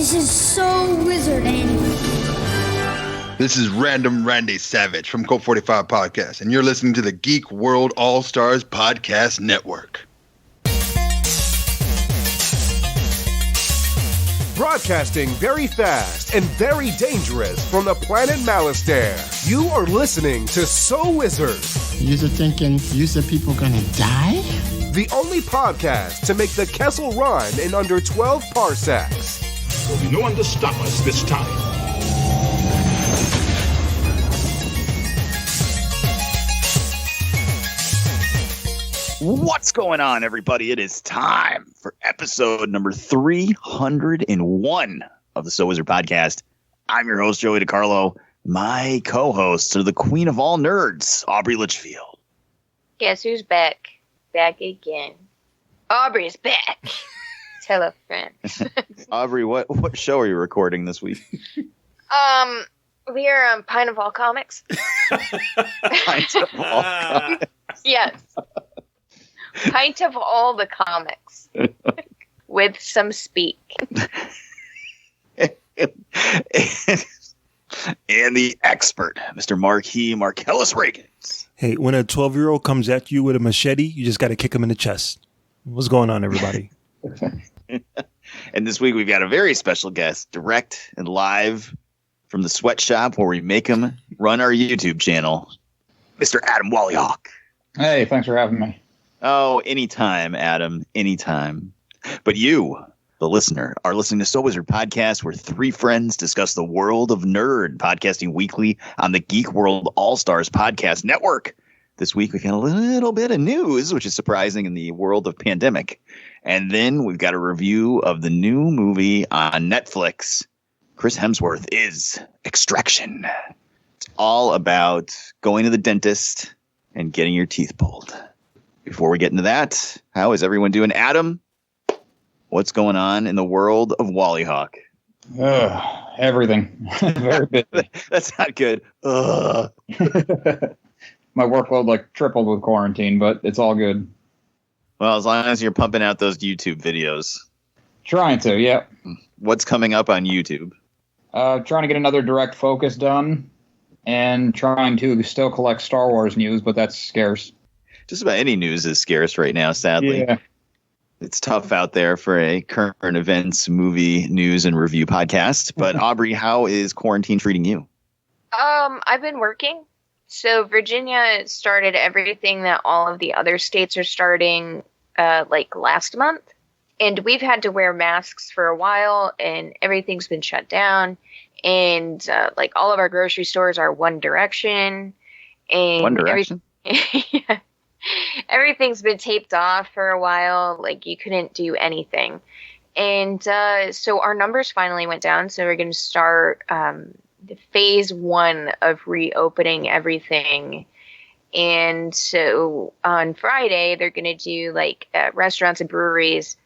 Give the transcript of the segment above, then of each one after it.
This is so wizarding. This is Random Randy Savage from Code 45 Podcast, and you're listening to the Geek World All-Stars Podcast Network. Broadcasting very fast and very dangerous from the planet Malastare. You are listening to So Wizard. You're thinking people gonna die? The only podcast to make the Kessel Run in under 12 parsecs. There'll be no one to stop us this time. What's going on, everybody? It is time for episode number 301 of the So Wizard Podcast. I'm your host, Joey DiCarlo. My co-hosts are the queen of all nerds, Aubrey Litchfield. Guess who's back? Back again. Aubrey's back. Tell a friend. Aubrey, what show are you recording this week? We are on Pint of All Comics. Pint of All Comics. Yes. Pint of all the comics. With some speak. And the expert, Mr. Marcellus Reagans. Hey, when a 12-year-old comes at you with a machete, you just got to kick him in the chest. What's going on, everybody? And this week we've got a very special guest, direct and live from the sweatshop where we make him run our YouTube channel, Mr. Adam Wallyhawk. Hey, thanks for having me. Oh, anytime, Adam, anytime. But you, the listener, are listening to So Wizard Podcast, where three friends discuss the world of nerd, podcasting weekly on the Geek World All-Stars Podcast Network. This week we've got a little bit of news, which is surprising in the world of pandemic. And then we've got a review of the new movie on Netflix. Chris Hemsworth is Extraction. It's all about going to the dentist and getting your teeth pulled. Before we get into that, how is everyone doing? Adam, what's going on in the world of Wallyhawk? Everything. Very busy. That's not good. My workload tripled with quarantine, but it's all good. Well, as long as you're pumping out those YouTube videos. Trying to, yeah. What's coming up on YouTube? Trying to get another direct focus done and trying to still collect Star Wars news, but that's scarce. Just about any news is scarce right now, sadly. Yeah. It's tough out there for a current events, movie, news, and review podcast. But Aubrey, how is quarantine treating you? I've been working. So Virginia started everything that all of the other states are starting last month. And we've had to wear masks for a while, and everything's been shut down. And all of our grocery stores are One Direction. And One Direction? Yeah. Everything's been taped off for a while. You couldn't do anything. And so our numbers finally went down. So we're going to start phase 1 of reopening everything. And so on Friday, they're going to do restaurants and breweries,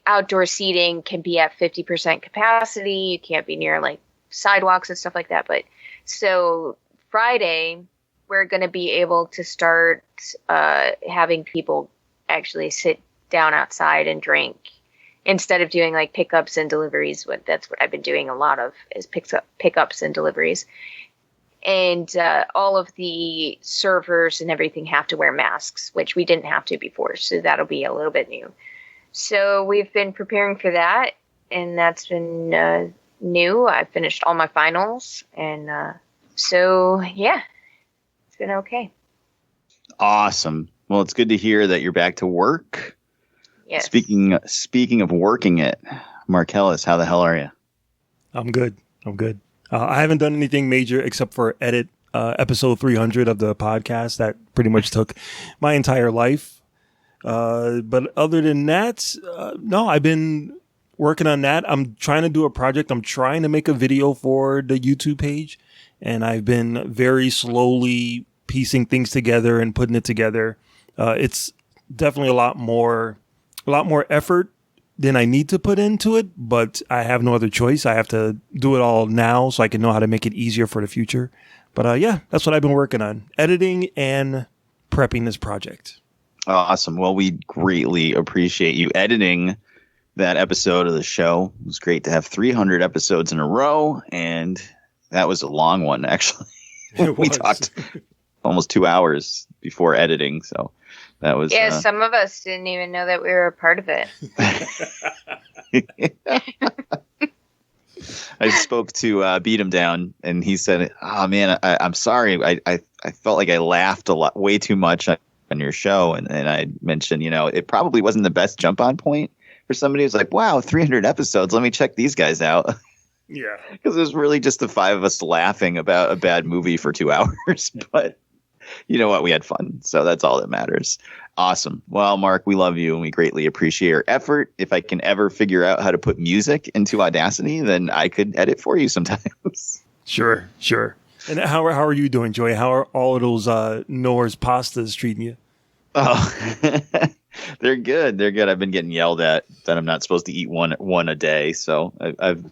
outdoor seating can be at 50% capacity. You can't be near sidewalks and stuff like that. But so Friday, we're going to be able to start having people actually sit down outside and drink instead of doing pickups and deliveries. That's what I've been doing a lot of is pickups and deliveries. And all of the servers and everything have to wear masks, which we didn't have to before. So that'll be a little bit new. So we've been preparing for that, and that's been new. I finished all my finals, and so yeah. It's been okay. Awesome. Well, it's good to hear that you're back to work. Yes. Speaking of working it, Marcellus, how the hell are you? I'm good. I haven't done anything major except for edit episode 300 of the podcast. That pretty much took my entire life. But other than that, no, I've been working on that. I'm trying to do a project. I'm trying to make a video for the YouTube page. And I've been very slowly piecing things together and putting it together. It's definitely a lot more effort than I need to put into it, but I have no other choice. I have to do it all now so I can know how to make it easier for the future. But yeah, that's what I've been working on, editing and prepping this project. Awesome. Well, we greatly appreciate you editing that episode of the show. It was great to have 300 episodes in a row, and that was a long one, actually. We talked almost 2 hours before editing, so that was... Yeah, some of us didn't even know that we were a part of it. I spoke to Beat Him Down, and he said, "Oh man, I'm sorry. I felt like I laughed way too much on your show." And I mentioned, it probably wasn't the best jump on point for somebody who's like, "Wow, 300 episodes. Let me check these guys out." Yeah, because it was really just the five of us laughing about a bad movie for 2 hours. But you know what? We had fun, so that's all that matters. Awesome. Well, Mark, we love you and we greatly appreciate your effort. If I can ever figure out how to put music into Audacity, then I could edit for you sometimes. Sure. And how are you doing, Joey? How are all of those Knorr's pastas treating you? Oh, they're good. I've been getting yelled at that I'm not supposed to eat one a day, so I've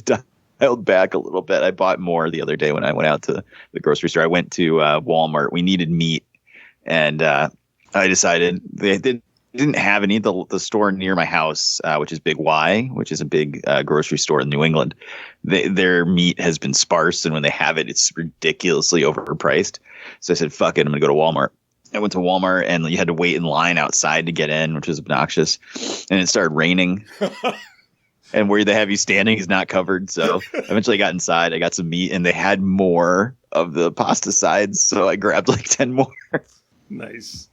dialed back a little bit. I bought more the other day when I went out to the grocery store. I went to Walmart. We needed meat, and I decided they didn't have any. The store near my house, which is Big Y, which is a big grocery store in New England, their meat has been sparse, and when they have it, it's ridiculously overpriced. So I said, fuck it, I'm going to go to Walmart. I went to Walmart, and you had to wait in line outside to get in, which was obnoxious. And it started raining. And where they have you standing is not covered. So eventually I got inside. I got some meat, and they had more of the pasta sides. So I grabbed like 10 more. Nice.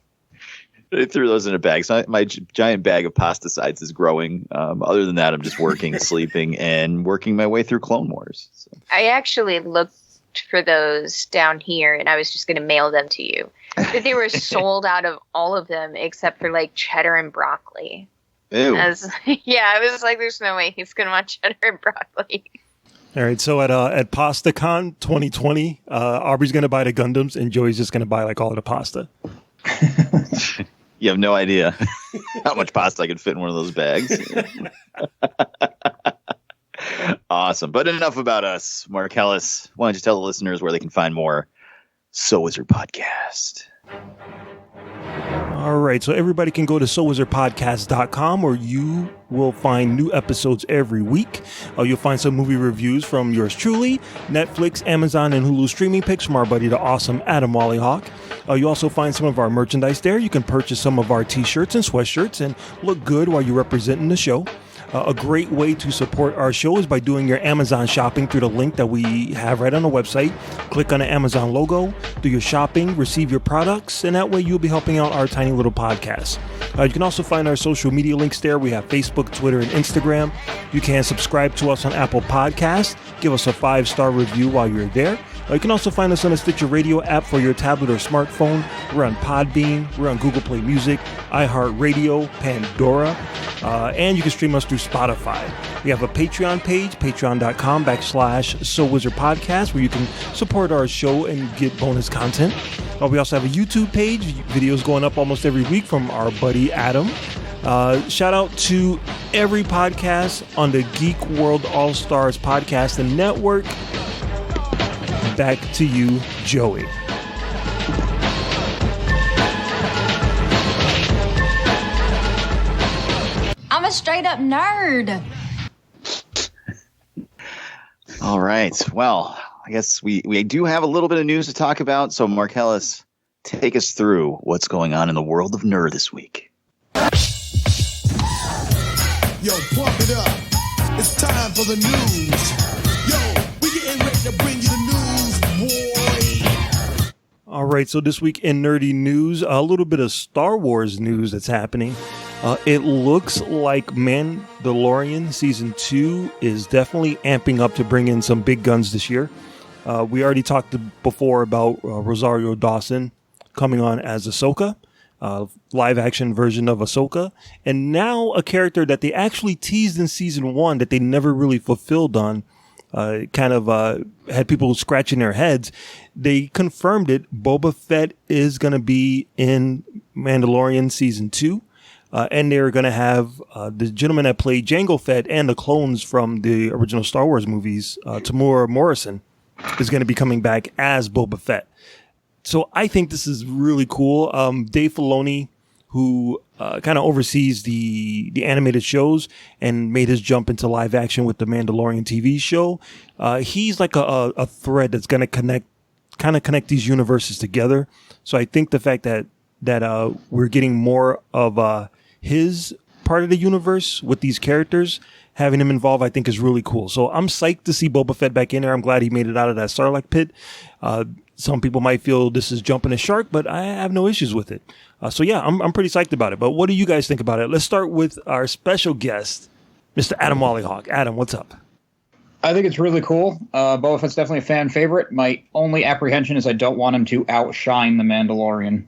I threw those in a bag. So my giant bag of pasta sides is growing. Other than that, I'm just working, sleeping, and working my way through Clone Wars. So. I actually looked for those down here, and I was just going to mail them to you. But they were sold out of all of them except for like cheddar and broccoli. Ew. I was like, there's no way he's going to want cheddar and broccoli. All right, so at PastaCon 2020, Aubrey's going to buy the Gundams, and Joey's just going to buy like all of the pasta. You have no idea how much pasta I could fit in one of those bags. Awesome. But enough about us. Marcellus, why don't you tell the listeners where they can find more So Wizard Podcast? All right, so everybody can go to SoWizardPodcast.com, where you will find new episodes every week. You'll find some movie reviews from yours truly, Netflix, Amazon, and Hulu streaming picks from our buddy, the awesome Adam Wallyhawk. You also find some of our merchandise there. You can purchase some of our t-shirts and sweatshirts and look good while you're representing the show. A great way to support our show is by doing your Amazon shopping through the link that we have right on the website. Click on the Amazon logo, do your shopping, receive your products, and that way you'll be helping out our tiny little podcast. You can also find our social media links there. We have Facebook, Twitter, and Instagram. You can subscribe to us on Apple Podcasts. Give us a 5-star review while you're there. You can also find us on the Stitcher Radio app for your tablet or smartphone. We're on Podbean. We're on Google Play Music, iHeartRadio, Pandora, and you can stream us through Spotify. We have a Patreon page, patreon.com/SoWizardPodcast, where you can support our show and get bonus content. We also have a YouTube page, videos going up almost every week from our buddy Adam. Shout out to every podcast on the Geek World All-Stars Podcast and Network. Back to you, Joey. I'm a straight up nerd. All right. Well, I guess we do have a little bit of news to talk about. So, Marcellus, take us through what's going on in the world of nerd this week. Yo, pump it up. It's time for the news. Yo, we getting ready to bring you the news, boy. All right, so this week in nerdy news, a little bit of Star Wars news that's happening. It looks like Mandalorian Season 2 is definitely amping up to bring in some big guns this year. We already talked before about Rosario Dawson coming on as Ahsoka, live-action version of Ahsoka, and now a character that they actually teased in Season 1 that they never really fulfilled on. Had people scratching their heads. They confirmed it. Boba Fett is going to be in Mandalorian Season 2. And they're going to have the gentleman that played Jango Fett and the clones from the original Star Wars movies, Tamura Morrison, is going to be coming back as Boba Fett. So I think this is really cool. Dave Filoni, who kind of oversees the animated shows and made his jump into live action with the Mandalorian TV show. He's like a thread that's going to connect these universes together. So I think the fact that we're getting more of his part of the universe with these characters, having him involved, I think is really cool. So I'm psyched to see Boba Fett back in there. I'm glad he made it out of that Sarlacc pit. Some people might feel this is jumping a shark, but I have no issues with it. So yeah, I'm pretty psyched about it. But what do you guys think about it? Let's start with our special guest, Mr. Adam Wallyhawk. Adam, what's up? I think it's really cool. Boba Fett's definitely a fan favorite. My only apprehension is I don't want him to outshine the Mandalorian.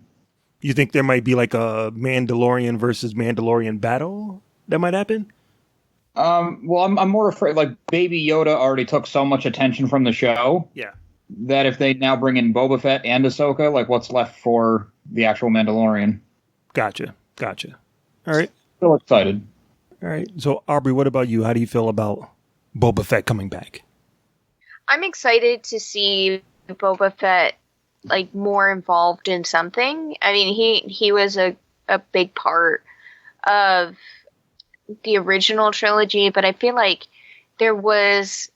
You think there might be like a Mandalorian versus Mandalorian battle that might happen? Well, I'm more afraid, like, Baby Yoda already took so much attention from the show. Yeah. That if they now bring in Boba Fett and Ahsoka, like, what's left for the actual Mandalorian? Gotcha. All right. Still excited. All right. So, Aubrey, what about you? How do you feel about Boba Fett coming back? I'm excited to see Boba Fett, like, more involved in something. I mean, he was a big part of the original trilogy, but I feel like there was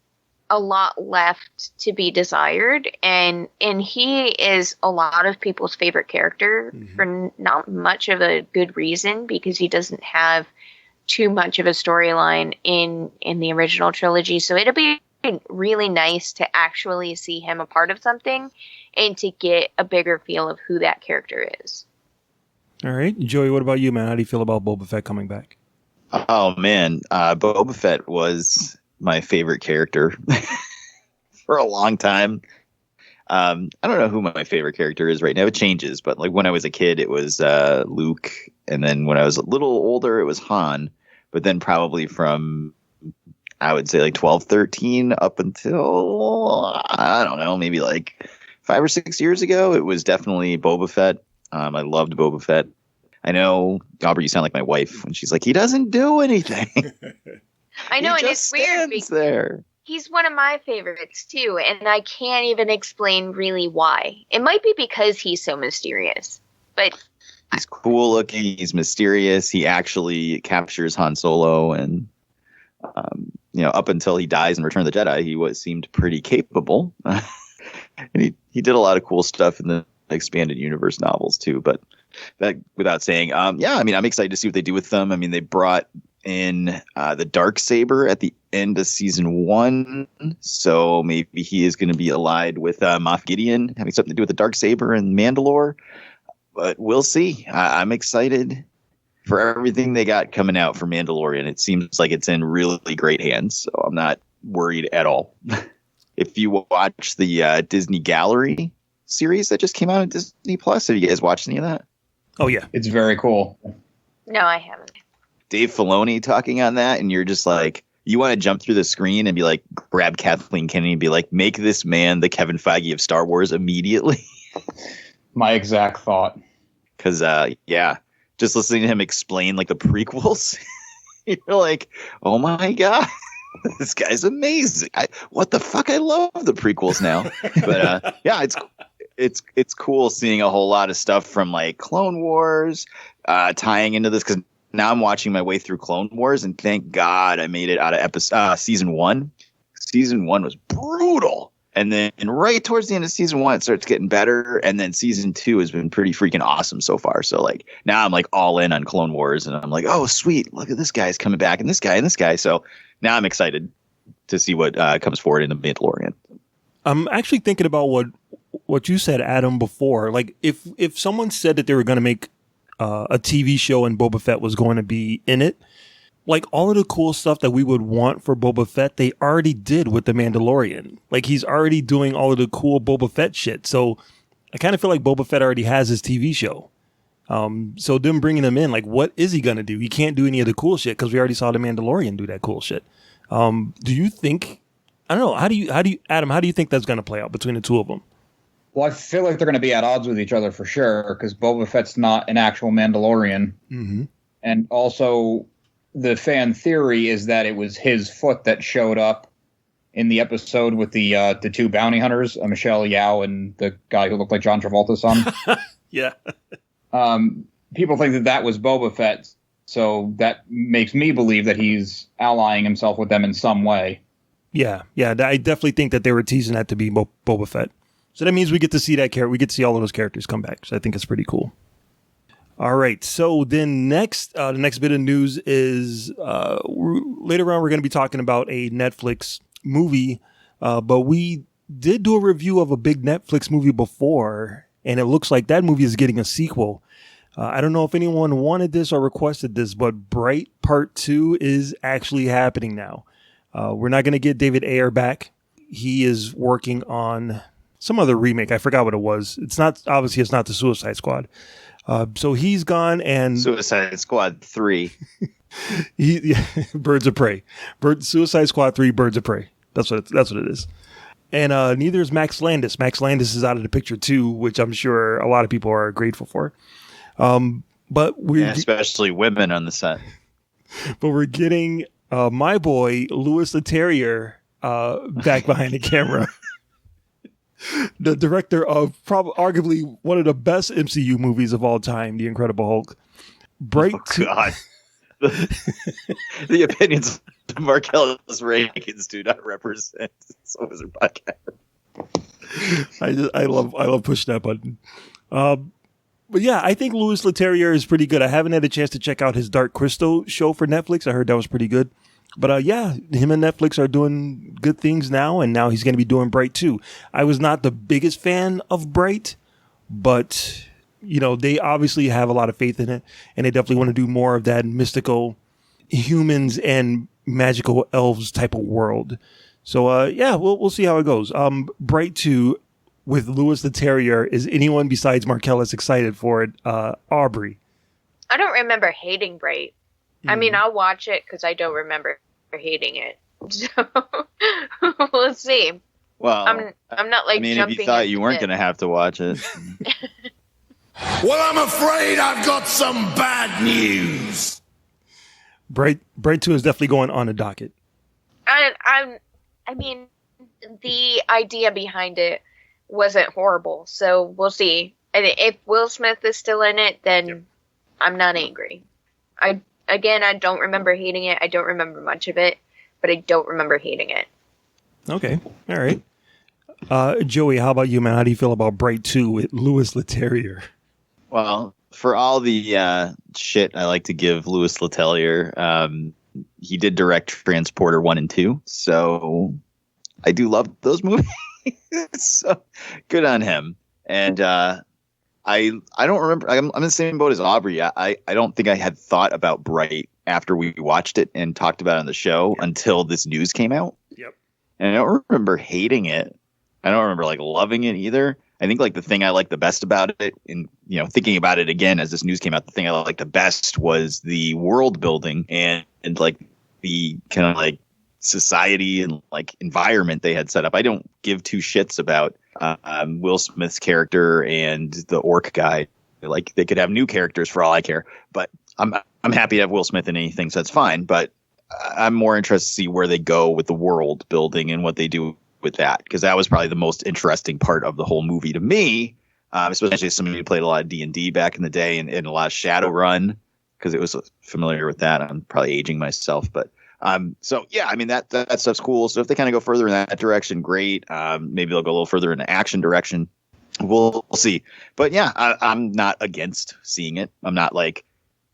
a lot left to be desired, and he is a lot of people's favorite character for not much of a good reason, because he doesn't have too much of a storyline in the original trilogy. So it'll be really nice to actually see him a part of something and to get a bigger feel of who that character is. All right. Joey, what about you, man? How do you feel about Boba Fett coming back? Oh, man. Boba Fett was my favorite character for a long time. I don't know who my favorite character is right now. It changes, but like when I was a kid, it was Luke. And then when I was a little older, it was Han. But then probably from, I would say like 12, 13 up until, I don't know, maybe like 5 or 6 years ago, it was definitely Boba Fett. I loved Boba Fett. I know, Aubrey, you sound like my wife when she's like, he doesn't do anything. I know, and it's weird because there. He's one of my favorites too, and I can't even explain really why. It might be because he's so mysterious, but he's cool looking. He's mysterious. He actually captures Han Solo, and up until he dies in Return of the Jedi, he seemed pretty capable. And he did a lot of cool stuff in the expanded universe novels too. But that, without saying, I mean, I'm excited to see what they do with them. I mean, they brought in the Darksaber at the end of season 1, so maybe he is going to be allied with Moff Gideon, having something to do with the Darksaber and Mandalore. But we'll see. I'm excited for everything they got coming out for Mandalorian. It seems like it's in really great hands, so I'm not worried at all. If you watch the Disney Gallery series that just came out on Disney Plus, have you guys watched any of that? Oh yeah, it's very cool. No, I haven't. Dave Filoni talking on that, and you're just like, you want to jump through the screen and be like, grab Kathleen Kennedy and be like, make this man the Kevin Feige of Star Wars immediately. My exact thought. Because just listening to him explain like the prequels, you're like, oh my god, this guy's amazing. What the fuck? I love the prequels now. But it's cool seeing a whole lot of stuff from like Clone Wars tying into this, because now I'm watching my way through Clone Wars, and thank God I made it out of season 1. Season 1 was brutal. And then right towards the end of season 1, it starts getting better. And then season 2 has been pretty freaking awesome so far. So like now I'm like all in on Clone Wars, and I'm like, oh, sweet. Look at this guy's coming back, and this guy and this guy. So now I'm excited to see what comes forward in The Mandalorian. I'm actually thinking about what you said, Adam, before. Like if someone said that they were going to make a TV show and Boba Fett was going to be in it, like all of the cool stuff that we would want for Boba Fett, they already did with The Mandalorian. Like he's already doing all of the cool Boba Fett shit. So I kind of feel like Boba Fett already has his TV show. So them bringing him in, like what is he going to do? He can't do any of the cool shit because we already saw The Mandalorian do that cool shit. Do you think, I don't know, how do you, Adam, how do you think that's going to play out between the two of them? Well, I feel like they're going to be at odds with each other for sure, because Boba Fett's not an actual Mandalorian. Mm-hmm. And also, the fan theory is that it was his foot that showed up in the episode with the two bounty hunters, Michelle Yeoh and the guy who looked like John Travolta's son. Yeah. people think that was Boba Fett, so that makes me believe that he's allying himself with them in some way. Yeah, I definitely think that they were teasing that to be Boba Fett. So that means we get to see that character. We get to see all of those characters come back. So I think it's pretty cool. All right. So then the next bit of news is later on we're going to be talking about a Netflix movie, but we did do a review of a big Netflix movie before, and it looks like that movie is getting a sequel. I don't know if anyone wanted this or requested this, but Bright Part 2 is actually happening now. We're not going to get David Ayer back. He is working on some other remake. I forgot what it was. It's not the Suicide Squad. So he's gone and Suicide Squad 3. Birds of Prey. Suicide Squad 3, Birds of Prey. That's what it is. And neither is Max Landis. Max Landis is out of the picture too, which I'm sure a lot of people are grateful for. But especially women on the set. But we're getting my boy Louis Leterrier back behind the camera. The director of arguably one of the best MCU movies of all time, The Incredible Hulk. God. The opinions of Marcellus Reagan's do not represent So Wizard Podcast. I love pushing that button. But yeah, I think Louis Leterrier is pretty good. I haven't had a chance to check out his Dark Crystal show for Netflix. I heard that was pretty good. But yeah, him and Netflix are doing good things now, and now he's going to be doing Bright 2. I was not the biggest fan of Bright, but they obviously have a lot of faith in it, and they definitely want to do more of that mystical humans and magical elves type of world. So yeah, we'll see how it goes. Bright 2 with Louis Leterrier. Is anyone besides Marcellus excited for it? Aubrey? I don't remember hating Bright. I mean, I'll watch it because I don't remember hating it. So we'll see. Well, I'm not like. If you thought you weren't going to have to watch it. Well, I'm afraid I've got some bad news. Bright 2 is definitely going on the docket. I mean, the idea behind it wasn't horrible, so we'll see. And if Will Smith is still in it, then I'm not angry. I don't remember hating it. I don't remember much of it, but I don't remember hating it. Okay. All right. Joey, how about you, man? How do you feel about Bright 2 with Louis Leterrier? Well, for all the shit I like to give Louis Leterrier, he did direct Transporter 1 and 2, so I do love those movies. So good on him. And I don't remember. I'm in the same boat as Aubrey. I don't think I had thought about Bright after we watched it and talked about it on the show until this news came out. Yep. And I don't remember hating it. I don't remember loving it either. I think the thing I liked the best about it, and thinking about it again as this news came out, the thing I liked the best was the world building and the kind of society and environment they had set up. I don't give two shits about Will Smith's character and the orc guy. They could have new characters for all I care, but I'm happy to have Will Smith in anything, so that's fine. But I'm more interested to see where they go with the world building and what they do with that, because that was probably the most interesting part of the whole movie to me, especially as somebody who played a lot of D&D back in the day and a lot of Shadowrun, because it was familiar with that. I'm probably aging myself, but so yeah, I mean that stuff's cool. So if they kind of go further in that direction, great. Maybe they'll go a little further in the action direction. We'll see. But yeah, I'm not against seeing it. I'm not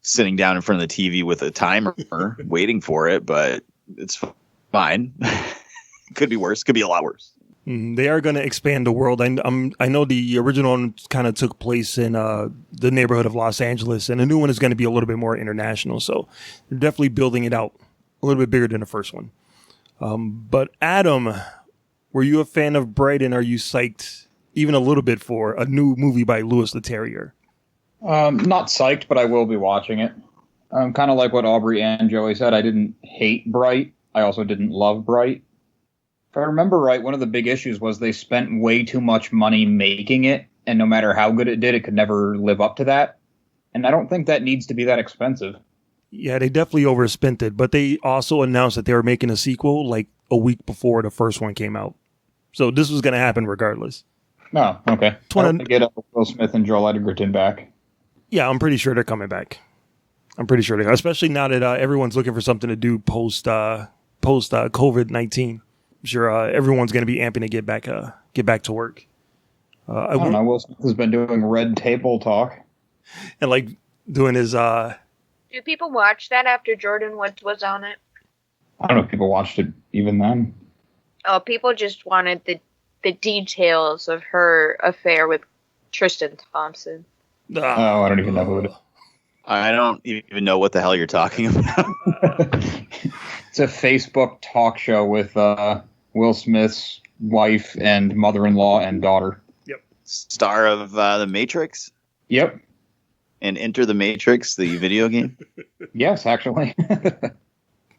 sitting down in front of the TV with a timer waiting for it, but it's fine. Could be worse. Could be a lot worse. They are going to expand the world. I know the original one kind of took place in the neighborhood of Los Angeles, and the new one is going to be a little bit more international. So they're definitely building it out a little bit bigger than the first one. But Adam, were you a fan of Bright, and are you psyched even a little bit for a new movie by Louis Leterrier? Not psyched, but I will be watching it. Kind of like what Aubrey and Joey said. I didn't hate Bright. I also didn't love Bright. If I remember right, one of the big issues was they spent way too much money making it, and no matter how good it did, it could never live up to that. And I don't think that needs to be that expensive. Yeah, they definitely overspent it, but they also announced that they were making a sequel a week before the first one came out. So this was going to happen regardless. Oh, okay. I hope they get Will Smith and Joel Edgerton back. Yeah, I'm pretty sure they're coming back. I'm pretty sure they're, especially now that everyone's looking for something to do post COVID-19. I'm sure everyone's going to be amping to get back to work. I don't know. Will Smith has been doing Red Table Talk. And like doing his... Do people watch that after Jordan Woods was on it? I don't know if people watched it even then. Oh, people just wanted the details of her affair with Tristan Thompson. Oh, I don't even know who it is. I don't even know what the hell you're talking about. It's a Facebook talk show with Will Smith's wife and mother-in-law and daughter. Yep. Star of The Matrix? Yep. And Enter the Matrix, the video game? Yes, actually.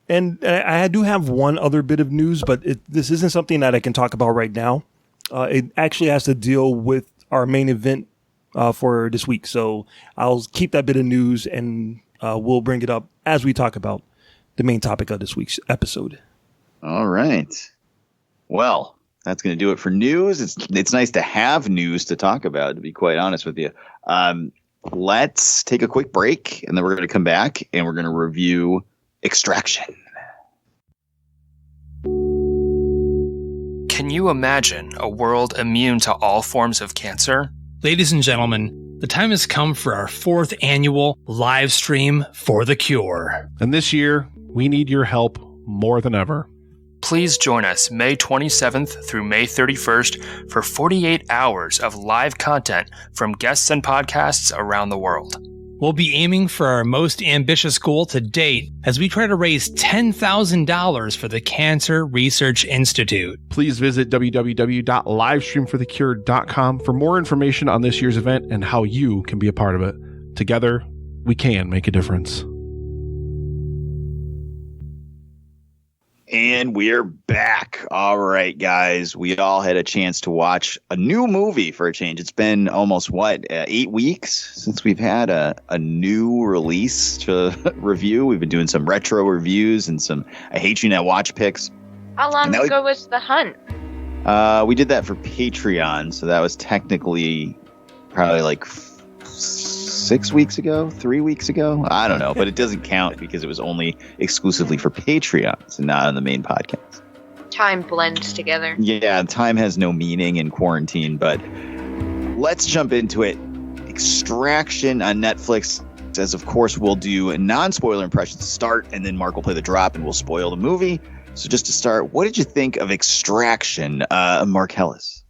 And I do have one other bit of news, but this isn't something that I can talk about right now. It actually has to deal with our main event for this week. So I'll keep that bit of news and we'll bring it up as we talk about the main topic of this week's episode. All right. Well, that's going to do it for news. It's nice to have news to talk about, to be quite honest with you. Let's take a quick break, and then we're going to come back, and we're going to review Extraction. Can you imagine a world immune to all forms of cancer? Ladies and gentlemen, the time has come for our 4th annual live stream for the cure. And this year, we need your help more than ever. Please join us May 27th through May 31st for 48 hours of live content from guests and podcasts around the world. We'll be aiming for our most ambitious goal to date as we try to raise $10,000 for the Cancer Research Institute. Please visit www.livestreamforthecure.com for more information on this year's event and how you can be a part of it. Together, we can make a difference. And we're back. All right, guys. We all had a chance to watch a new movie for a change. It's been almost, 8 weeks since we've had a new release to review. We've been doing some retro reviews and some I Hate You Now watch picks. How long ago was The Hunt? We did that for Patreon, so that was technically probably like 6 weeks ago, 3 weeks ago. I don't know, but it doesn't count because it was only exclusively for Patreons and not on the main podcast. Time blends together. Yeah, time has no meaning in quarantine, but let's jump into it. Extraction on Netflix, as of course we'll do non-spoiler impressions to start, and then Mark will play the drop and we'll spoil the movie. So just to start, what did you think of Extraction, Mark Hellis?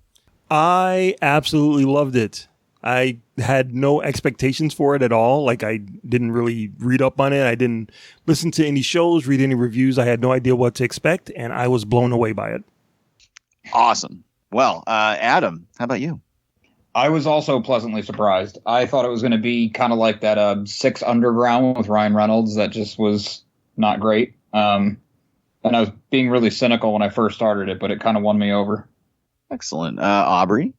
I absolutely loved it. I had no expectations for it at all. Like, I didn't really read up on it. I didn't listen to any shows, read any reviews. I had no idea what to expect, and I was blown away by it. Awesome. Well, Adam, how about you? I was also pleasantly surprised. I thought it was going to be kind of like that 6 Underground with Ryan Reynolds that just was not great. And I was being really cynical when I first started it, but it kind of won me over. Excellent. Aubrey?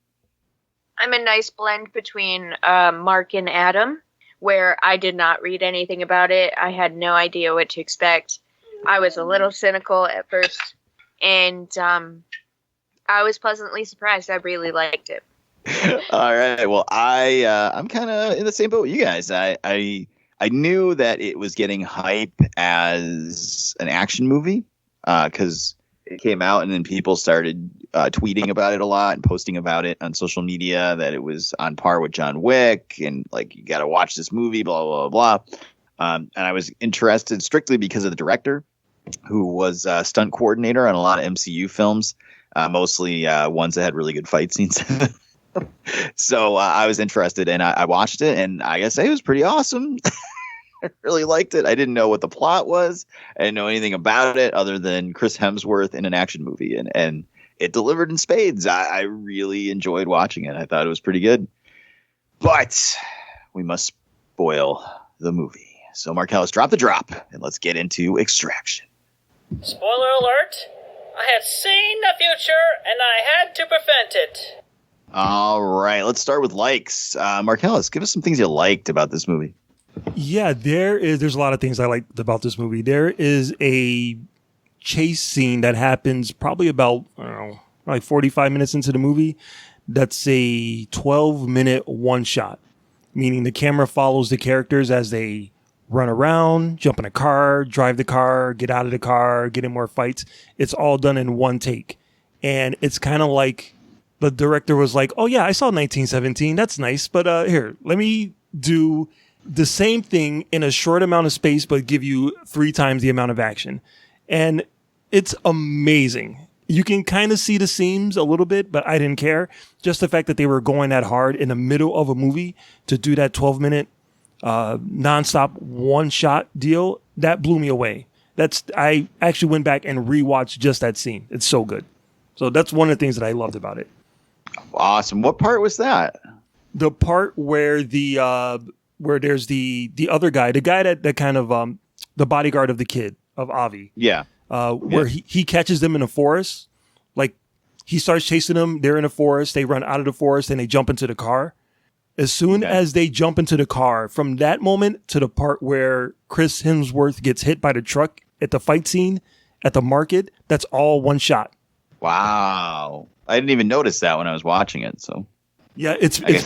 I'm a nice blend between Mark and Adam, where I did not read anything about it. I had no idea what to expect. I was a little cynical at first, and I was pleasantly surprised. I really liked it. All right. Well, I'm kind of in the same boat with you guys. I knew that it was getting hype as an action movie because it came out and then people started tweeting about it a lot and posting about it on social media that it was on par with John Wick and like, you got to watch this movie, blah, blah, blah, blah. And I was interested strictly because of the director, who was a stunt coordinator on a lot of MCU films, mostly ones that had really good fight scenes. So I was interested and I watched it, and I gotta say it was pretty awesome. I really liked it. I didn't know what the plot was. I didn't know anything about it other than Chris Hemsworth in an action movie, and it delivered in spades. I really enjoyed watching it. I thought it was pretty good. But we must spoil the movie. So Marcellus, drop the drop, and let's get into Extraction. Spoiler alert! I had seen the future, and I had to prevent it. All right, let's start with likes. Marcellus, give us some things you liked about this movie. Yeah, there's a lot of things I liked about this movie. There is a chase scene that happens probably about, I don't know, like 45 minutes into the movie. That's a 12-minute one shot. meaning the camera follows the characters as they run around, jump in a car, drive the car, get out of the car, get in more fights. It's all done in one take. And it's kind of like the director was like, oh yeah, I saw 1917. That's nice. But here, let me do the same thing in a short amount of space, but give you 3 times the amount of action. And it's amazing. You can kind of see the seams a little bit, but I didn't care. Just the fact that they were going that hard in the middle of a movie to do that 12-minute nonstop one-shot deal, that blew me away. I actually went back and rewatched just that scene. It's so good. So that's one of the things that I loved about it. Awesome. What part was that? The part where where there's the other guy, the guy that kind of the bodyguard of the kid of Avi. Yeah. Where he catches them in a forest. Like he starts chasing them. They're in a forest. They run out of the forest and they jump into the car. As soon as they jump into the car, from that moment to the part where Chris Hemsworth gets hit by the truck at the fight scene at the market, that's all one shot. Wow. I didn't even notice that when I was watching it. So yeah, it's pretty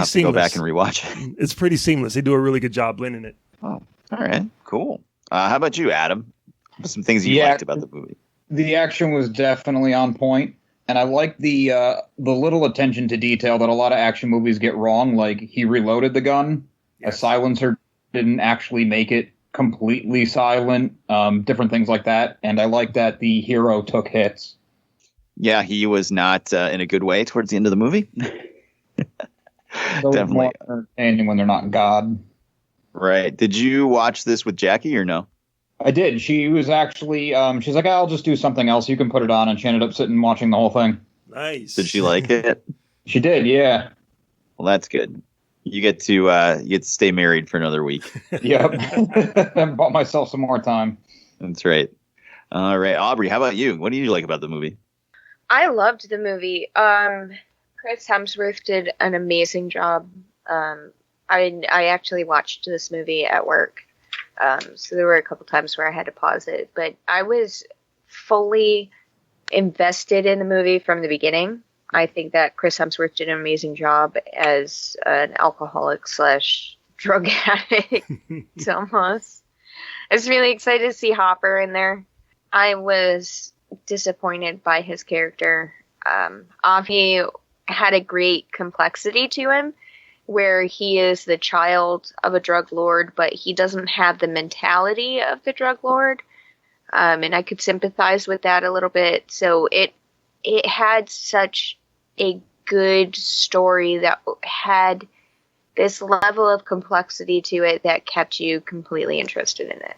seamless. Go back and rewatch it. It's pretty seamless. They do a really good job blending it. Oh, all right, cool. How about you, Adam? What's some things you liked about the movie? The action was definitely on point, and I like the little attention to detail that a lot of action movies get wrong. Like he reloaded the gun, a silencer didn't actually make it completely silent. Different things like that, and I like that the hero took hits. Yeah, he was not in a good way towards the end of the movie. Definitely more entertaining when they're not God. Right. Did you watch this with Jackie or no? I did. She was actually, she's like, I'll just do something else. You can put it on. And she ended up sitting and watching the whole thing. Nice. Did she like it? She did, yeah. Well, that's good. You get to stay married for another week. Yep. I bought myself some more time. That's right. All right. Aubrey, how about you? What do you like about the movie? I loved the movie. Chris Hemsworth did an amazing job. I actually watched this movie at work. So there were a couple times where I had to pause it, but I was fully invested in the movie from the beginning. I think that Chris Hemsworth did an amazing job as an alcoholic / drug addict almost. I was really excited to see Hopper in there. I was disappointed by his character. Avi had a great complexity to him, where he is the child of a drug lord, but he doesn't have the mentality of the drug lord. And I could sympathize with that a little bit. So it had such a good story that had this level of complexity to it that kept you completely interested in it.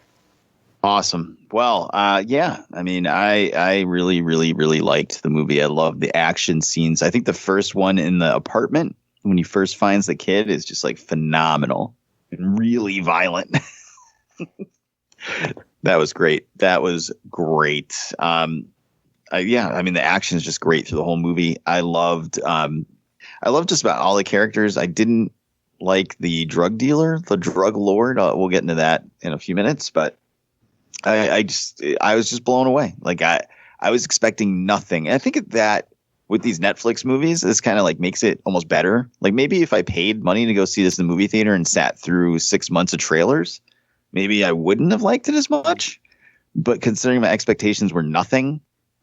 Awesome. Well, yeah, I mean, I really, really, really liked the movie. I loved the action scenes. I think the first one in the apartment, when he first finds the kid, is just like phenomenal and really violent. That was great. Yeah, I mean, the action is just great through the whole movie. I loved just about all the characters. I didn't like the drug dealer, the drug lord. We'll get into that in a few minutes, but I was just blown away. Like I was expecting nothing. And I think that with these Netflix movies, this kind of like makes it almost better. Like maybe if I paid money to go see this in the movie theater and sat through 6 months of trailers, maybe I wouldn't have liked it as much. But considering my expectations were nothing,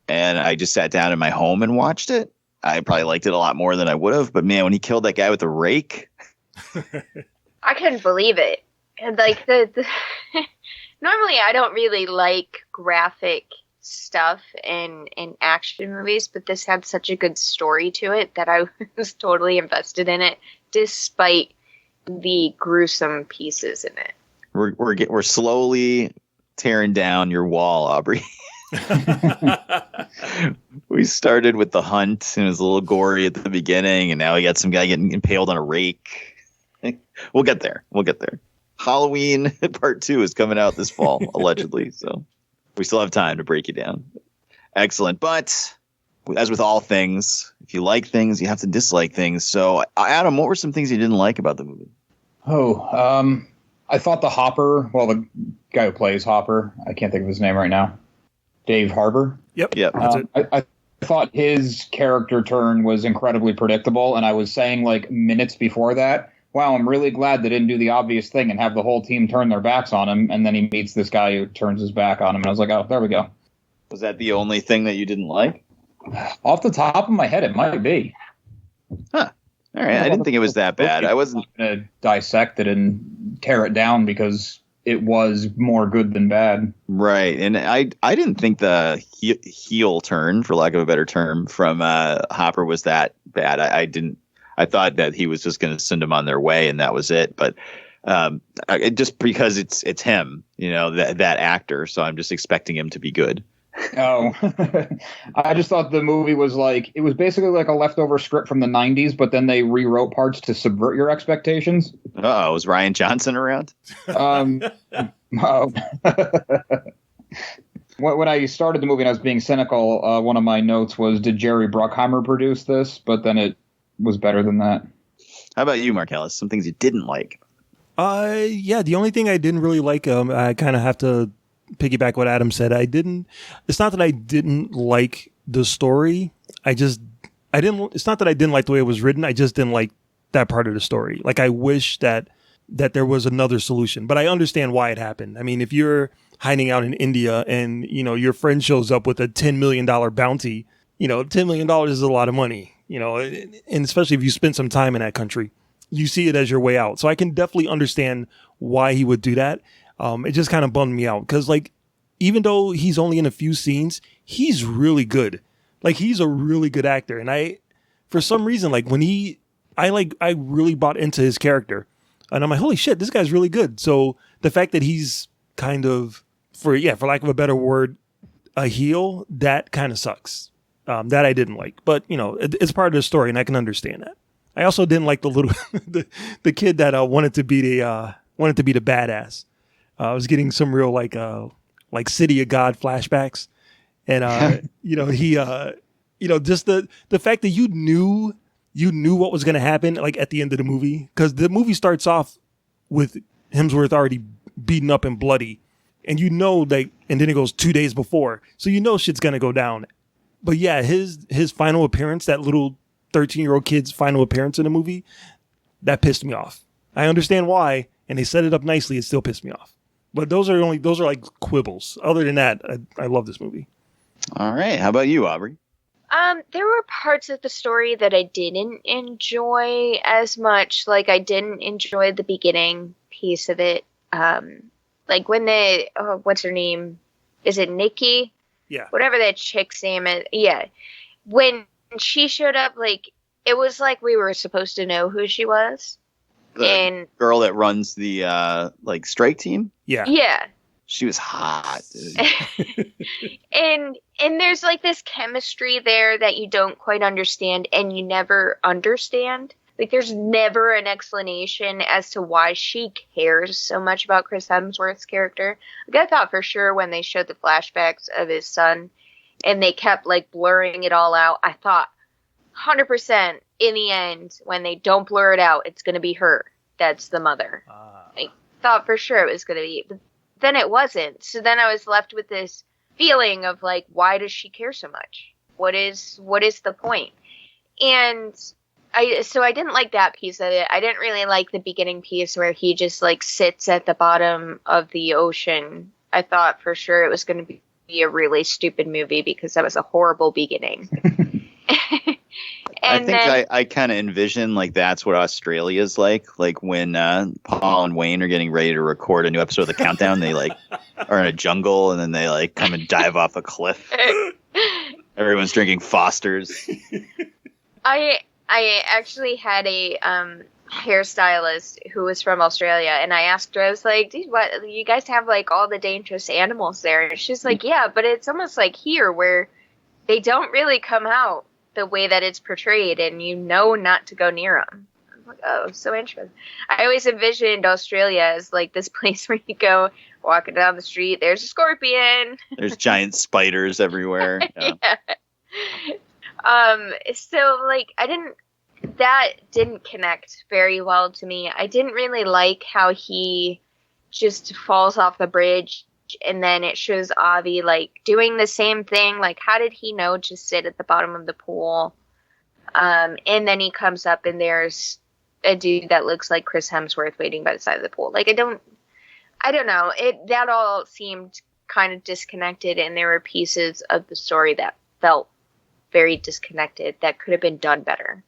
and I just sat down in my home and watched it, I probably liked it a lot more than I would have. But man, when he killed that guy with the rake, I couldn't believe it. And like the normally I don't really like graphic stuff in action movies, but this had such a good story to it that I was totally invested in it, despite the gruesome pieces in it. We're slowly tearing down your wall, Aubrey. We started with the hunt and it was a little gory at the beginning, and now we got some guy getting impaled on a rake. We'll get there. Halloween Part 2 is coming out this fall, allegedly. So we still have time to break it down. Excellent. But as with all things, if you like things, you have to dislike things. So, Adam, what were some things you didn't like about the movie? I thought the Hopper, well, the guy who plays Hopper, I can't think of his name right now, Dave Harbour. Yep. That's it. I thought his character turn was incredibly predictable, and I was saying like minutes before that, wow, I'm really glad they didn't do the obvious thing and have the whole team turn their backs on him, and then he meets this guy who turns his back on him, and I was like, oh, there we go. Was that the only thing that you didn't like? Off the top of my head, it might be. Huh. All right, I didn't think it was that bad. I wasn't going to dissect it and tear it down because it was more good than bad. Right, and I didn't think the heel turn, for lack of a better term, from Hopper was that bad. I thought that he was just going to send them on their way, and that was it. But just because it's him, that actor, so I'm just expecting him to be good. Oh, I just thought the movie was it was basically like a leftover script from the 90s, but then they rewrote parts to subvert your expectations. Oh, was Ryan Johnson around? When I started the movie and I was being cynical, one of my notes was, did Jerry Bruckheimer produce this? But then it was better than that. How about you, Marcellus? Some things you didn't like? Yeah, the only thing I didn't really like, I kind of have to piggyback what Adam said. It's not that I didn't like the story. It's not that I didn't like the way it was written. I just didn't like that part of the story. Like, I wish that there was another solution, but I understand why it happened. I mean, if you're hiding out in India and, your friend shows up with a $10 million bounty, $10 million is a lot of money, and especially if you spend some time in that country, you see it as your way out. So I can definitely understand why he would do that. It just kind of bummed me out because, even though he's only in a few scenes, he's really good. He's a really good actor. And for some reason, I really bought into his character. And I'm like, holy shit, this guy's really good. So the fact that he's kind of, for lack of a better word, a heel, that kind of sucks. That I didn't like. But, it's part of the story, and I can understand that. I also didn't like the little the kid that wanted to be the badass. I was getting some real City of God flashbacks, and he just the fact that you knew what was going to happen at the end of the movie, because the movie starts off with Hemsworth already beaten up and bloody, and and then it goes 2 days before, so shit's going to go down. But yeah, his final appearance, that little 13-year-old kid's final appearance in the movie, that pissed me off. I understand why, and they set it up nicely. It still pissed me off. But those are like quibbles. Other than that, I love this movie. All right. How about you, Aubrey? There were parts of the story that I didn't enjoy as much. I didn't enjoy the beginning piece of it. When what's her name? Is it Nikki? Yeah. Whatever that chick's name is. Yeah. When she showed up, it was like we were supposed to know who she was. The girl that runs the strike team? Yeah. Yeah. She was hot, dude. and there's this chemistry there that you don't quite understand, and you never understand. There's never an explanation as to why she cares so much about Chris Hemsworth's character. I thought for sure when they showed the flashbacks of his son and they kept blurring it all out, I thought 100% in the end, when they don't blur it out, it's going to be her. That's the mother. I thought for sure it was going to be, but then it wasn't. So then I was left with this feeling of why does she care so much? What is the point? And I didn't like that piece of it. I didn't really like the beginning piece where he just sits at the bottom of the ocean. I thought for sure it was going to be a really stupid movie because that was a horrible beginning. I think I kind of envision that's what Australia's like when Paul and Wayne are getting ready to record a new episode of The Countdown. They are in a jungle and then they come and dive off a cliff. Everyone's drinking Foster's. I actually had a hairstylist who was from Australia, and I asked her, I was like, dude, what, you guys have all the dangerous animals there? And she's like, yeah, but it's almost like here where they don't really come out the way that it's portrayed, and not to go near them. I'm like, oh, so interesting. I always envisioned Australia as this place where you go walking down the street, there's a scorpion. There's giant spiders everywhere. Yeah. So that didn't connect very well to me. I didn't really like how he just falls off the bridge and then it shows Avi doing the same thing. How did he know to sit at the bottom of the pool? And then he comes up and there's a dude that looks like Chris Hemsworth waiting by the side of the pool. Like, I don't know. That all seemed kind of disconnected, and there were pieces of the story that felt very disconnected that could have been done better.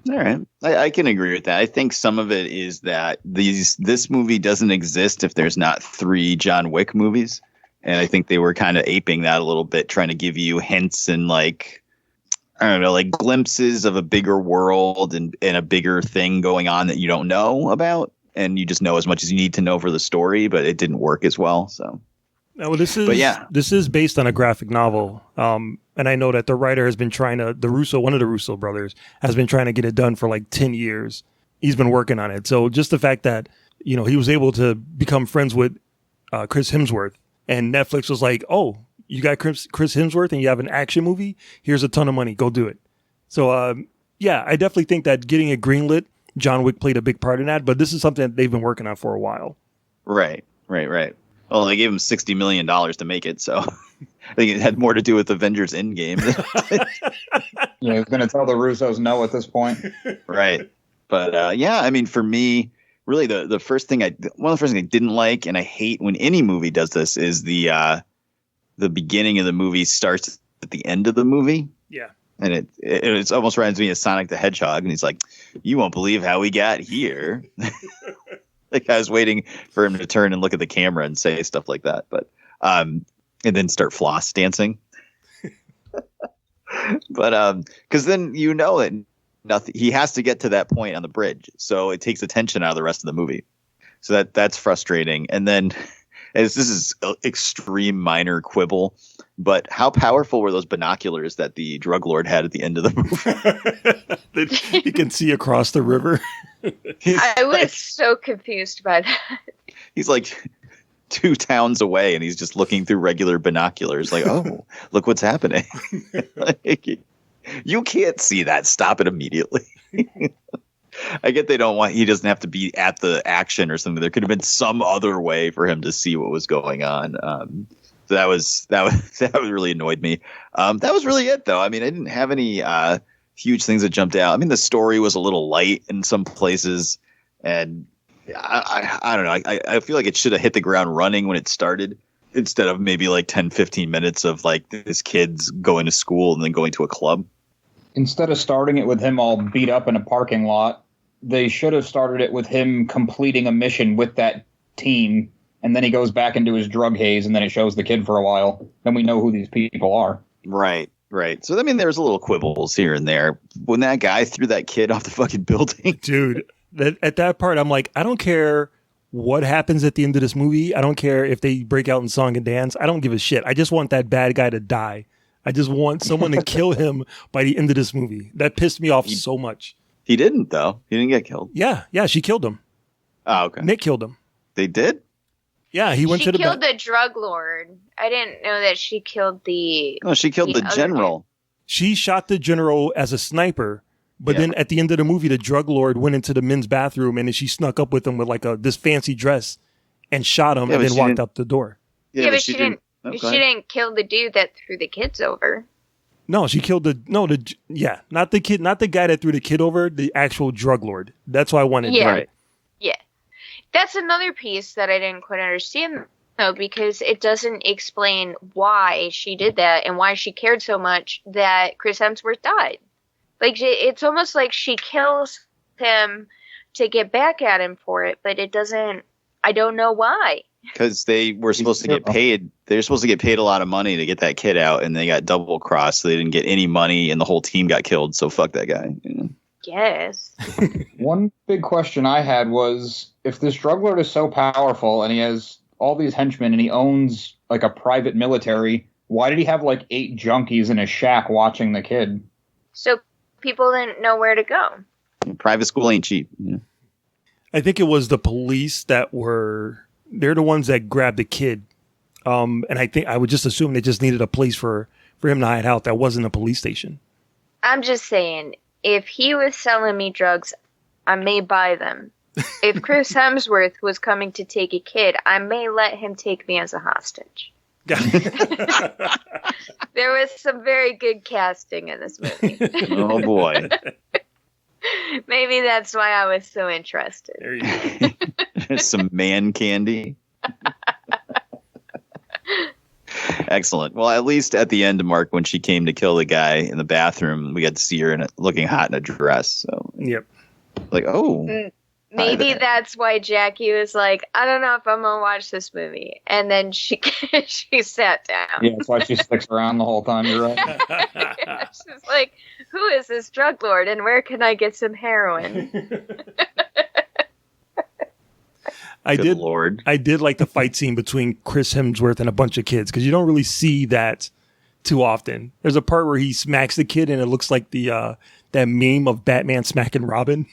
All right. I can agree with that. I think some of it is that this movie doesn't exist if there's not 3 John Wick movies. And I think they were kind of aping that a little bit, trying to give you hints and like, I don't know, like glimpses of a bigger world and a bigger thing going on that you don't know about. And you just know as much as you need to know for the story, but it didn't work as well. So. Well, this is based on a graphic novel. And I know that the writer has been trying to, one of the Russo brothers has been trying to get it done for like 10 years. He's been working on it. So just the fact that, he was able to become friends with Chris Hemsworth, and Netflix was like, oh, you got Chris Hemsworth and you have an action movie? Here's a ton of money. Go do it. So, I definitely think that getting it greenlit, John Wick played a big part in that. But this is something that they've been working on for a while. Right. Well, they gave him $60 million to make it, so I think it had more to do with Avengers Endgame. Yeah, he's going to tell the Russos no at this point. Right. But, I mean, for me, really one of the first things I didn't like, and I hate when any movie does this, is the beginning of the movie starts at the end of the movie. Yeah. And it almost reminds me of Sonic the Hedgehog, and he's like, you won't believe how we got here. Like, I was waiting for him to turn and look at the camera and say stuff like that, but and then start floss dancing. But because then that nothing, he has to get to that point on the bridge, so it takes attention out of the rest of the movie. So that's frustrating. And then, as this is an extreme minor quibble, but how powerful were those binoculars that the drug lord had at the end of the movie? He can see across the river. I was so confused by that. He's like 2 towns away, and he's just looking through regular binoculars like, oh, look what's happening. Like, you can't see that. Stop it immediately. I get he doesn't have to be at the action or something. There could have been some other way for him to see what was going on. So that really annoyed me. That was really it, though. I mean, I didn't have any huge things that jumped out. I mean, the story was a little light in some places, and I don't know. I feel like it should have hit the ground running when it started, instead of maybe like 10-15 minutes of like this kid's going to school and then going to a club. Instead of starting it with him all beat up in a parking lot, they should have started it with him completing a mission with that team, and then he goes back into his drug haze, and then it shows the kid for a while. Then we know who these people are. Right. So, I mean, there's a little quibbles here and there. When that guy threw that kid off the fucking building. Dude, at that part, I'm like, I don't care what happens at the end of this movie. I don't care if they break out in song and dance. I don't give a shit. I just want that bad guy to die. I just want someone to kill him by the end of this movie. That pissed me off so much. He didn't, though. He didn't get killed. Yeah, she killed him. Oh, okay. Nick killed him. They did? Yeah, he went to the She killed the drug lord. I didn't know that she killed the... No, she killed the general. She shot the general as a sniper, but then at the end of the movie, the drug lord went into the men's bathroom, and then she snuck up with him with like this fancy dress and shot him, and then walked out the door. Yeah, but she didn't. She didn't kill the dude that threw the kids over. No, she killed not the kid, not the guy that threw the kid over, the actual drug lord. That's why I wanted. Yeah, right. Yeah, that's another piece that I didn't quite understand though, because it doesn't explain why she did that and why she cared so much that Chris Hemsworth died. Like, it's almost like she kills him to get back at him for it, but it doesn't. I don't know why. Because they were supposed to get paid. They were supposed to get paid a lot of money to get that kid out, and they got double crossed. So they didn't get any money, and the whole team got killed. So fuck that guy. Yeah. Yes. One big question I had was, if this drug lord is so powerful and he has all these henchmen and he owns like a private military, why did he have like 8 junkies in a shack watching the kid? So people didn't know where to go. Private school ain't cheap. Yeah. I think it was the police they're the ones that grabbed the kid. And I would just assume they just needed a place for him to hide out that wasn't a police station. I'm just saying, if he was selling me drugs, I may buy them. If Chris Hemsworth was coming to take a kid, I may let him take me as a hostage. There was some very good casting in this movie. Oh boy. Maybe that's why I was so interested. There you go. Some man candy. Excellent. Well, at least at the end, Mark, when she came to kill the guy in the bathroom, we got to see her looking hot in a dress. So, yep. Like, oh. Maybe that's why Jackie was like, I don't know if I'm gonna watch this movie, and then she sat down. Yeah, that's why she sticks around the whole time. You're right. She's like, who is this drug lord, and where can I get some heroin? I did like the fight scene between Chris Hemsworth and a bunch of kids, because you don't really see that too often. There's a part where he smacks the kid, and it looks like the that meme of Batman smacking Robin.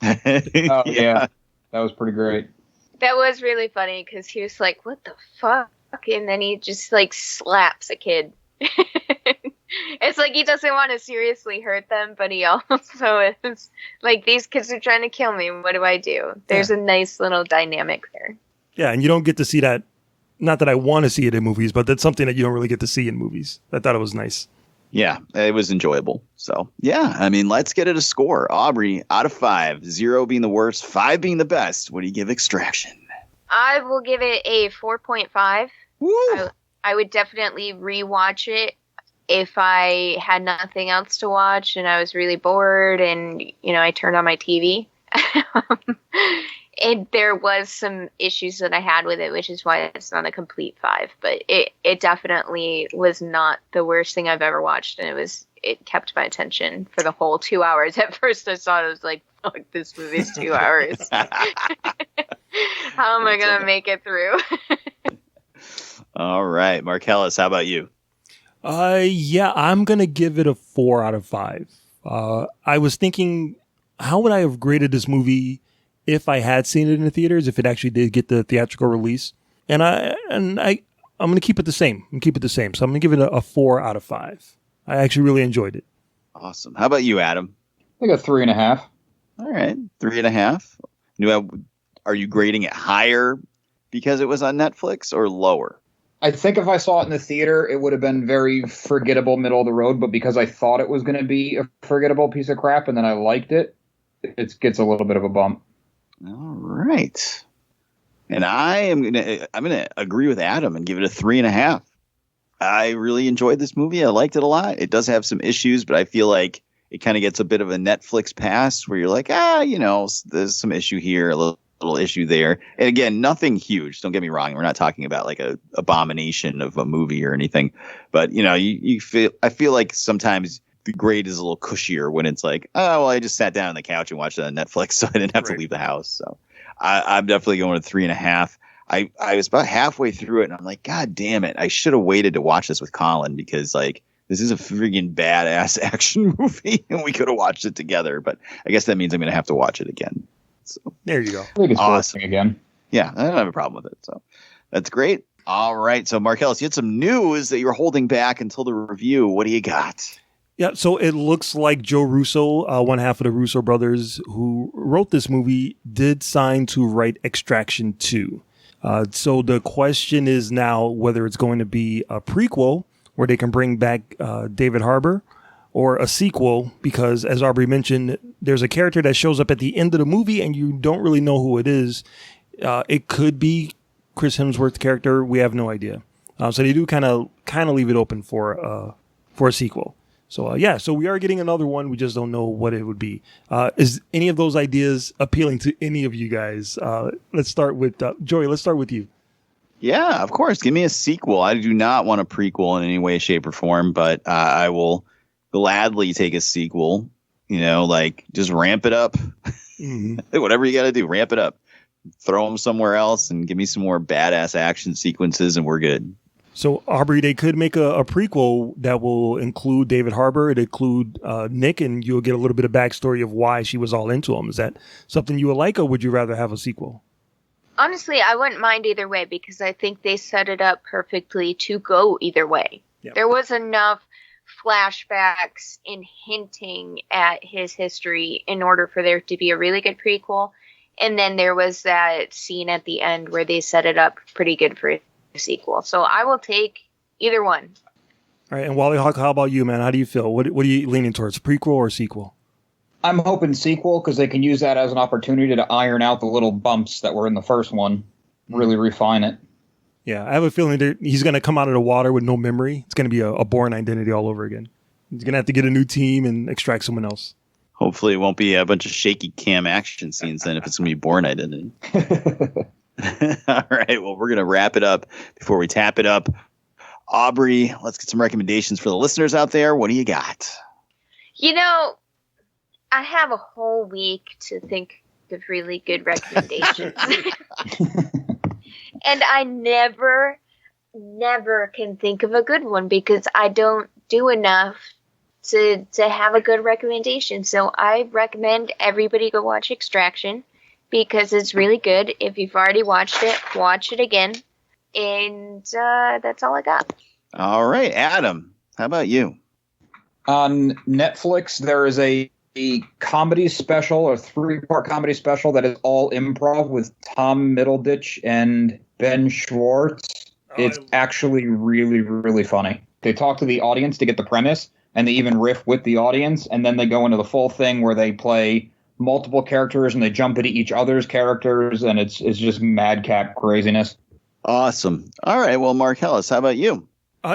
Oh yeah, that was pretty great. That was really funny because he was like, "What the fuck?" and then he just like slaps a kid. It's like he doesn't want to seriously hurt them, but he also is like, "These kids are trying to kill me. What do I do?" There's a nice little dynamic there. Yeah, and you don't get to see that. Not that I want to see it in movies, but that's something that you don't really get to see in movies. I thought it was nice. Yeah, it was enjoyable. So, yeah, I mean, let's get it a score. Aubrey, out of 5, 0 being the worst, 5 being the best. What do you give Extraction? I will give it a 4.5. Woo! I would definitely rewatch it if I had nothing else to watch and I was really bored and, I turned on my TV. There was some issues that I had with it, which is why it's not a complete 5. But it definitely was not the worst thing I've ever watched, and it kept my attention for the whole 2 hours. At first, I thought it was like, "Fuck, this movie's 2 hours. How am I gonna make it through?" All right, Marcellus, how about you? Yeah, I'm gonna give it a 4 out of 5. I was thinking, how would I have graded this movie if I had seen it in the theaters, if it actually did get the theatrical release? And I'm going to keep it the same. So I'm going to give it a 4 out of 5. I actually really enjoyed it. Awesome. How about you, Adam? I got 3.5. All right, 3.5. Are you grading it higher because it was on Netflix or lower? I think if I saw it in the theater, it would have been very forgettable, middle of the road. But because I thought it was going to be a forgettable piece of crap, and then I liked it, it gets a little bit of a bump. All right. And I'm gonna agree with Adam and give it a 3.5. I really enjoyed this movie. I liked it a lot. It does have some issues, but I feel like it kind of gets a bit of a Netflix pass where you're like, there's some issue here, a little issue there. And again, nothing huge. Don't get me wrong. We're not talking about like a abomination of a movie or anything. But I feel like sometimes the grade is a little cushier when it's like, oh, well, I just sat down on the couch and watched it on Netflix, so I didn't have to leave the house. So I'm definitely going with 3.5. I was about halfway through it, and I'm like, God damn it. I should have waited to watch this with Colin because, like, this is a friggin' badass action movie, and we could have watched it together. But I guess that means I'm going to have to watch it again. So there you go. I think it's awesome again. Yeah, I don't have a problem with it. So that's great. All right. So, Marcellus, you had some news that you were holding back until the review. What do you got? Yeah, so it looks like Joe Russo, one half of the Russo brothers who wrote this movie, did sign to write Extraction 2. So the question is now whether it's going to be a prequel where they can bring back David Harbour, or a sequel, because as Aubrey mentioned, there's a character that shows up at the end of the movie and you don't really know who it is. It could be Chris Hemsworth's character. We have no idea. So they do kind of leave it open for a sequel. So, so we are getting another one. We just don't know what it would be. Is any of those ideas appealing to any of you guys? Let's start with Joey. Let's start with you. Yeah, of course. Give me a sequel. I do not want a prequel in any way, shape, or form, but I will gladly take a sequel. Just ramp it up. Mm-hmm. Whatever you got to do, ramp it up. Throw them somewhere else and give me some more badass action sequences, and we're good. So, Aubrey, they could make a prequel that will include David Harbour, it include Nick, and you'll get a little bit of backstory of why she was all into him. Is that something you would like, or would you rather have a sequel? Honestly, I wouldn't mind either way because I think they set it up perfectly to go either way. Yep. There was enough flashbacks and hinting at his history in order for there to be a really good prequel. And then there was that scene at the end where they set it up pretty good for a sequel. So I will take either one. All right. And Wally Hawk, how about you, man? How do you feel? What are you leaning towards, prequel or sequel? I'm hoping sequel because they can use that as an opportunity to iron out the little bumps that were in the first one, really refine it. Yeah, I have a feeling that he's going to come out of the water with no memory. It's going to be a Bourne Identity all over again. He's going to have to get a new team and extract someone else. Hopefully it won't be a bunch of shaky cam action scenes then if it's going to be Bourne Identity. All right, well, we're going to wrap it up before we tap it up. Aubrey, let's get some recommendations for the listeners out there. What do you got? You know, I have a whole week to think of really good recommendations. And I never can think of a good one because I don't do enough to have a good recommendation. So I recommend everybody go watch Extraction because it's really good. If you've already watched it, watch it again. And that's all I got. All right, Adam, how about you? On Netflix, there is a comedy special, a 3-part comedy special that is all improv with Tom Middleditch and Ben Schwartz. It's actually really, really funny. They talk to the audience to get the premise, and they even riff with the audience, and then they go into the full thing where they play multiple characters and they jump into each other's characters, and it's just madcap craziness. Awesome. All right, well, Mark Ellis, how about you?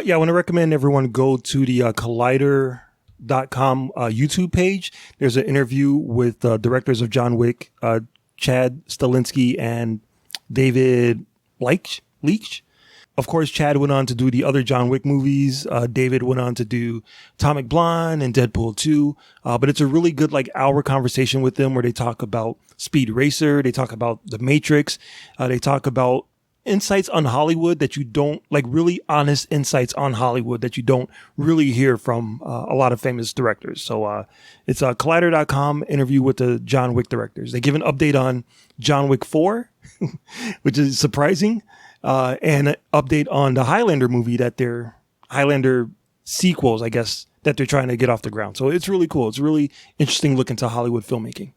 Yeah, I want to recommend everyone go to the Collider.com YouTube page. There's an interview with directors of John Wick, Chad Stahelski and David Leitch. Of course, Chad went on to do the other John Wick movies. David went on to do Atomic Blonde and Deadpool 2. But it's a really good hour conversation with them where they talk about Speed Racer. They talk about The Matrix. They talk about insights on Hollywood that you don't really honest insights on Hollywood that you don't really hear from a lot of famous directors. So it's a Collider.com interview with the John Wick directors. They give an update on John Wick 4, which is surprising, and an update on the Highlander movie Highlander sequels, I guess, that they're trying to get off the ground. So it's really cool. It's a really interesting look into Hollywood filmmaking.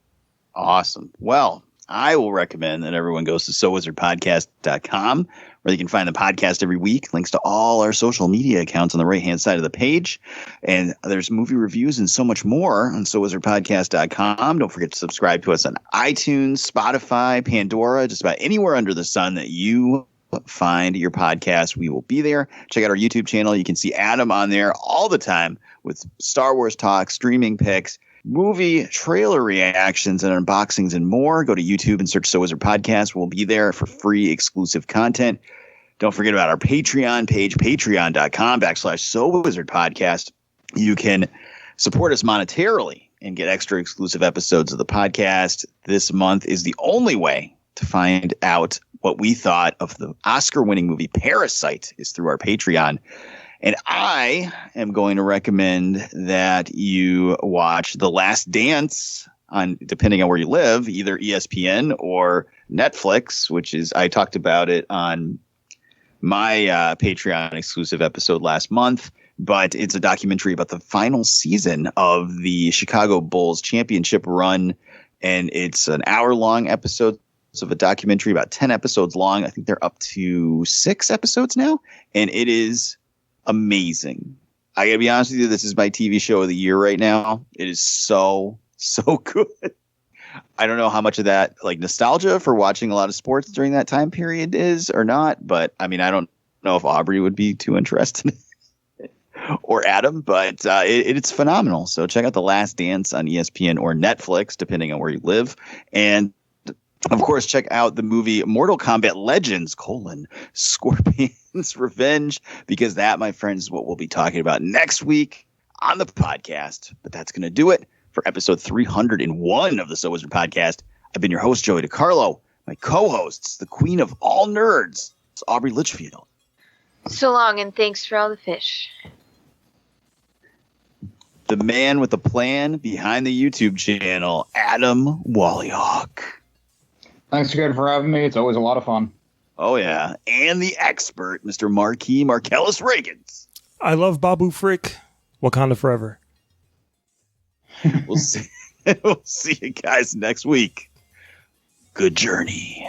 Awesome. Well, I will recommend that everyone goes to SoWizardPodcast.com, where you can find the podcast every week. Links to all our social media accounts on the right-hand side of the page. And there's movie reviews and so much more on SoWizardPodcast.com. Don't forget to subscribe to us on iTunes, Spotify, Pandora, just about anywhere under the sun that you find your podcast. We will be there. Check out our YouTube channel. You can see Adam on there all the time with Star Wars talk, streaming picks, movie trailer reactions and unboxings and more. Go to YouTube and search So Wizard Podcast. We'll be there for free exclusive content. Don't forget about our Patreon page, patreon.com/So Wizard Podcast. You can support us monetarily and get extra exclusive episodes of the podcast. This month is the only way to find out what we thought of the Oscar-winning movie Parasite is through our Patreon. And I am going to recommend that you watch The Last Dance on, depending on where you live, either ESPN or Netflix, which is, I talked about it on my Patreon exclusive episode last month, but it's a documentary about the final season of the Chicago Bulls championship run. And it's an hour-long episode of a documentary, about 10 episodes long. I think they're up to 6 episodes now. And it is amazing. I gotta be honest with you, this is my TV show of the year right now. It is so good. I don't know how much of that nostalgia for watching a lot of sports during that time period is or not, but I mean, I don't know if Aubrey would be too interested or Adam, but it's phenomenal. So check out The Last Dance on ESPN or Netflix, depending on where you live. And of course, check out the movie Mortal Kombat Legends, Scorpion's Revenge, because that, my friends, is what we'll be talking about next week on the podcast. But that's going to do it for episode 301 of the So Wizard Podcast. I've been your host, Joey DiCarlo. My co-hosts, the queen of all nerds, it's Aubrey Litchfield. So long, and thanks for all the fish. The man with the plan behind the YouTube channel, Adam Wallyhawk. Thanks again for having me. It's always a lot of fun. Oh, yeah. And the expert, Mr. Marquis Marcellus Reagans. I love Babu Frick. Wakanda forever. We'll see you guys next week. Good journey.